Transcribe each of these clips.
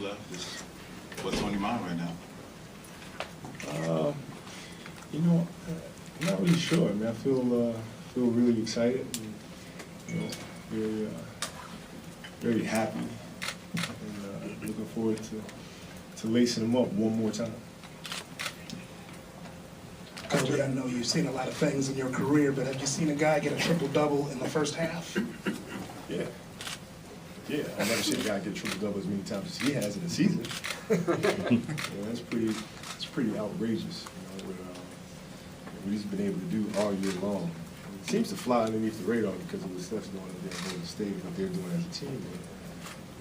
left. What's on your mind right now? You know, I'm not really sure. I mean, I feel really excited. And, you know, very happy, and looking forward to lacing them up one more time. Coach, I know you've seen a lot of things in your career, but have you seen a guy get a triple-double in the first half? Yeah. Yeah, I've never seen a guy get triple-double as many times as he has in a season. You know, it's pretty outrageous, you know, what he's been able to do all year long. It seems to fly underneath the radar because of what Steph's doing up there in Golden State, what they're doing as a team. But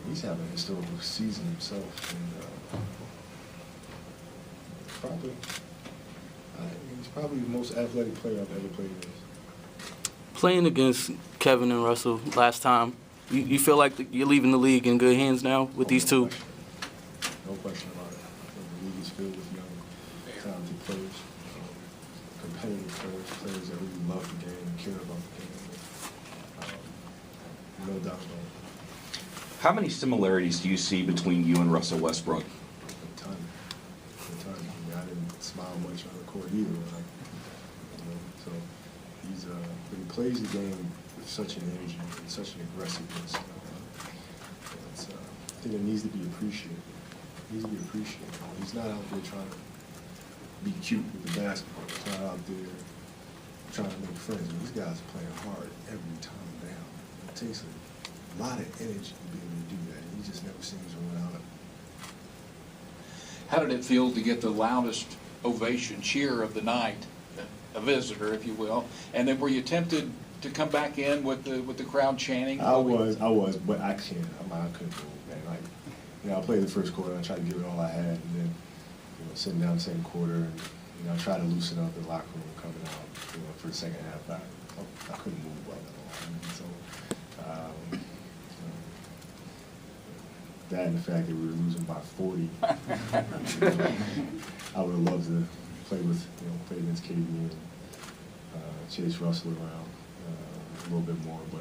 he's having a historical season himself, and he's probably the most athletic player I've ever played against. Playing against Kevin and Russell last time, you feel like you're leaving the league in good hands now with these two? No question about it. The league is filled with young, talented players, competitive players that really love the game and care about the game. No doubt about it. How many similarities do you see between you and Russell Westbrook? A ton. I mean, I didn't smile much on the court either. So but he plays the game with such an energy and such an aggressiveness. I think it needs to be appreciated. He's not out there trying to be cute with the basketball. He's not out there trying to make friends. These guys are playing hard every time down. It takes a lot of energy to be able to do that. He just never seems to run out of it. How did it feel to get the loudest ovation, cheer of the night, a visitor, if you will? And then were you tempted to come back in with the crowd chanting? I was, but I can't. I couldn't move, man. Like, you know, I played the first quarter. I tried to give it all I had, and then, you know, sitting down the second quarter, and you know, I tried to loosen up the locker room coming out, you know, for the second half. I couldn't move well at all. So, that and the fact that we were losing by 40, I would have loved to play against KD and chase Russell around a little bit more, but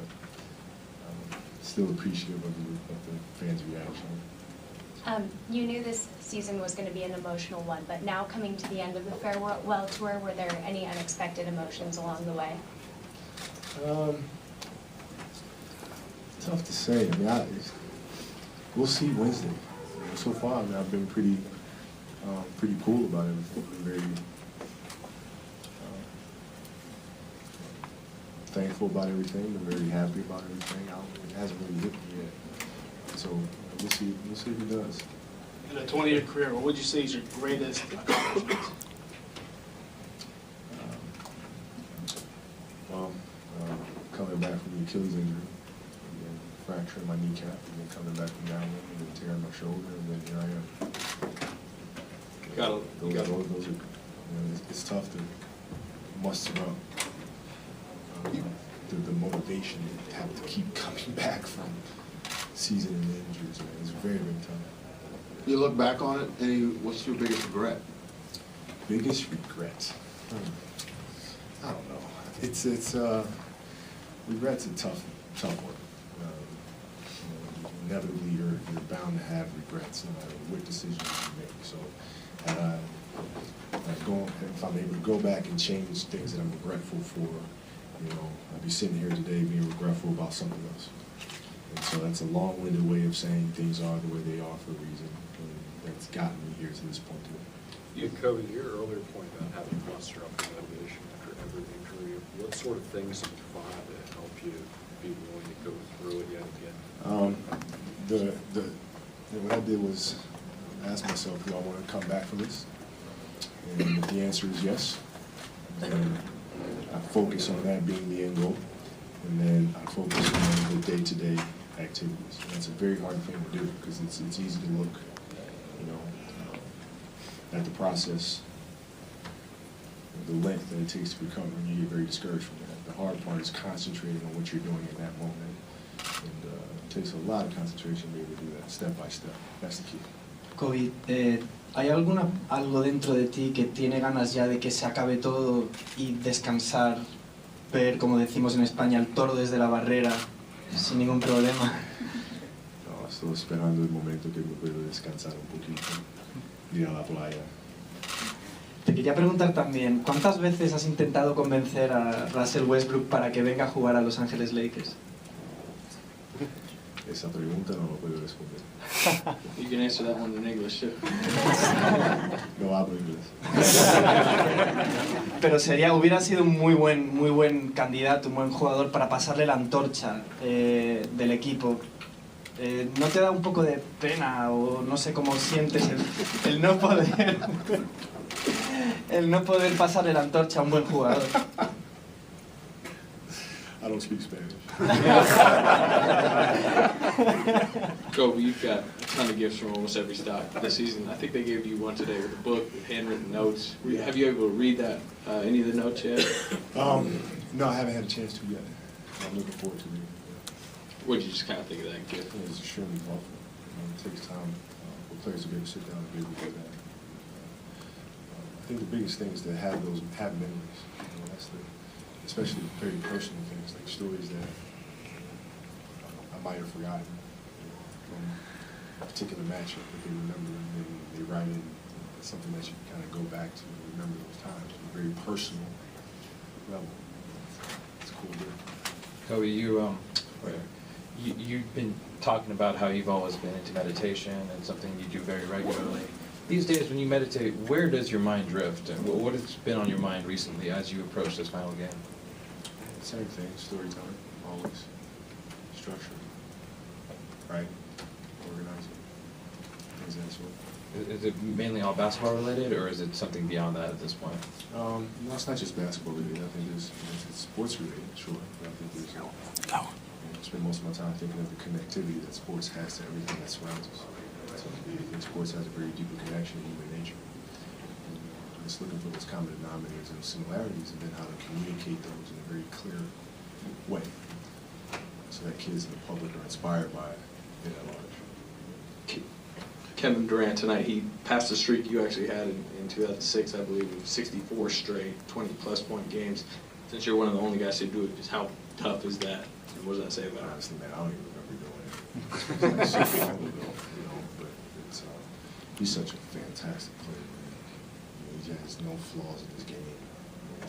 still appreciative of the fans' reaction. You knew this season was going to be an emotional one, but now coming to the end of the farewell tour, were there any unexpected emotions along the way? Tough to say. I mean, we'll see Wednesday. You know, so far, I mean, I've been pretty cool about everything. Very thankful about everything. I'm very happy about everything. It hasn't really hit me yet. So we'll see if it does. In a 20-year career, what would you say is your greatest accomplishment? Coming back from the Achilles injury, and then fracturing my kneecap, and then coming back from down there, and then tearing my shoulder, and then here I am. Those are, it's tough to muster up the motivation to have to keep coming back from season and injuries. Man. It's very, very tough. You look back on it, what's your biggest regret? Biggest regret? I don't know. It's regret's a tough one. Inevitably, you're bound to have regrets no matter what decisions you make. So, if I'm able to go back and change things that I'm regretful for, you know, I'd be sitting here today being regretful about something else. And so that's a long-winded way of saying things are the way they are for a reason, and that's gotten me here to this point today. You covered your earlier point about having to muster up the motivation after every injury. What sort of things have you tried to help you be willing to go through it yet again? What I did was ask myself, do I want to come back from this? And if the answer is yes, then I focus on that being the end goal, and then I focus on the day-to-day activities. And that's a very hard thing to do because it's easy to look, you know, at the process, the length that it takes to recover, and you get very discouraged from that. The hard part is concentrating on what you're doing in that moment, and it takes a lot of concentration to be able to do that step by step. That's the key. Kobe, ¿hay algo dentro de ti que tiene ganas ya de que se acabe todo y descansar, ver, como decimos en España, el toro desde la barrera sin ningún problema? No, Estoy esperando el momento que me puedo descansar un poquito, ir a la playa. Te quería preguntar también, ¿cuántas veces has intentado convencer a Russell Westbrook para que venga a jugar a Los Ángeles Lakers? Esa pregunta no lo puedo responder. You can answer that one in English too. No hablo inglés. Pero hubiera sido un muy buen candidato, un buen jugador para pasarle la antorcha del equipo. ¿No te da un poco de pena o no sé cómo sientes el no poder pasarle la antorcha a un buen jugador? I don't speak Spanish. Kobe, you've got a ton of gifts from almost every stock this season. I think they gave you one today with a book with handwritten notes. Have you able to read that, any of the notes yet? No, I haven't had a chance to yet. I'm looking forward to it. What did you just kind of think of that gift? It's extremely thoughtful. It takes time for players to be able to sit down and be able to do that. I think the biggest thing is to have memories. That's especially very personal things, like stories that I might have forgotten from a particular matchup, but they remember and they write in something that you can kind of go back to and remember those times on a very personal level. It's a cool deal. Kobe, you've been talking about how you've always been into meditation and something you do very regularly. These days when you meditate, where does your mind drift? And what has been on your mind recently as you approach this final game? Same thing, storytelling, always. Structure, right? Organizing, things of that sort. Is it mainly all basketball related, or is it something beyond that at this point? No, it's not just basketball related. I think it's sports related, sure. But I think there's, I spend most of my time thinking of the connectivity that sports has to everything that surrounds us. So I think sports has a very deeper connection to human nature. And just looking for those common denominators and similarities, and then how to communicate those in a very clear way, so that kids and the public are inspired by it at large. Kevin Durant tonight, he passed the streak you actually had in 2006, I believe, of 64 straight 20-plus point games. Since you're one of the only guys to do it, just how tough is that? And what does that say about it? Honestly, man, I don't even remember doing it. It's so long ago, but he's such a fantastic player, man. He has no flaws in his game. When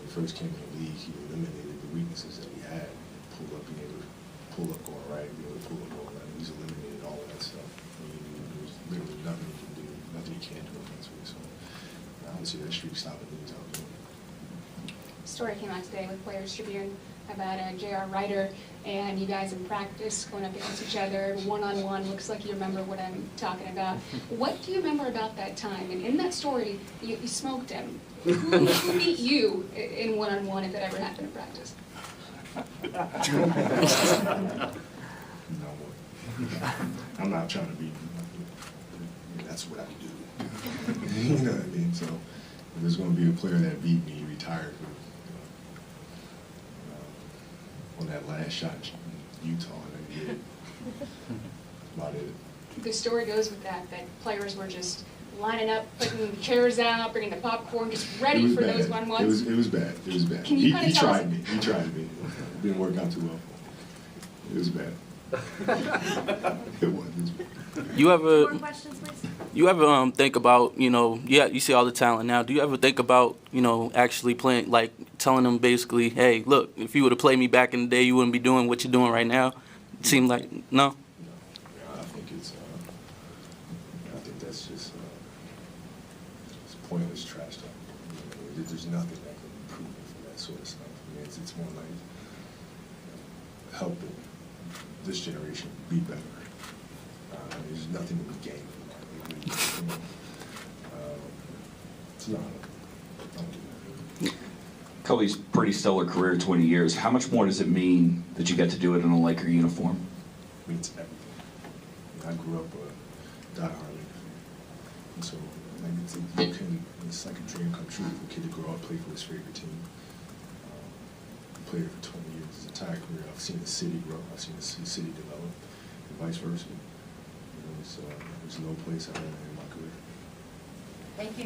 he first came in the league, he eliminated the weaknesses that he had. Being able to pull up going right, being able to pull up going left. He's eliminated all of that stuff. There's literally nothing he can do, nothing he can't do offensively. So I don't see that streak stopping anytime soon. Story came out today with Players Tribune about J.R. Ryder and you guys in practice going up against each other, one-on-one. Looks like you remember what I'm talking about. What do you remember about that time? And in that story, you smoked him. Who beat you in one-on-one if that ever happened in practice? No, I'm not trying to be. That's what I do. You know what I mean? So if there's going to be a player that beat me, retired on that last shot in Utah, and he did. That's about it. The story goes with that players were just lining up, putting chairs out, bringing the popcorn, just ready for those one-ones. It was bad. It was bad. Can you He tried me. It didn't work out too well for him. It was bad. It was. You ever More questions, please? You ever think about, you see all the talent now. Do you ever think about, actually playing, like telling them basically, hey, look, if you would have played me back in the day, you wouldn't be doing what you're doing right now? It seemed like, no? I think that's just it's pointless trash talk. There's nothing that can improve from that sort of stuff. I mean, it's more like helping this generation be better. There's nothing to be gained from that. It's not. Kobe's pretty stellar career, 20 years. How much more does it mean that you get to do it in a Laker uniform? It means everything. I grew up a diehard Laker fan. And so it's like a dream come true for a kid to grow up, play for his favorite team. Played for 20 years, his entire career. I've seen the city grow, I've seen the city develop, and vice versa. So there's no place I'd rather in my career. Thank you.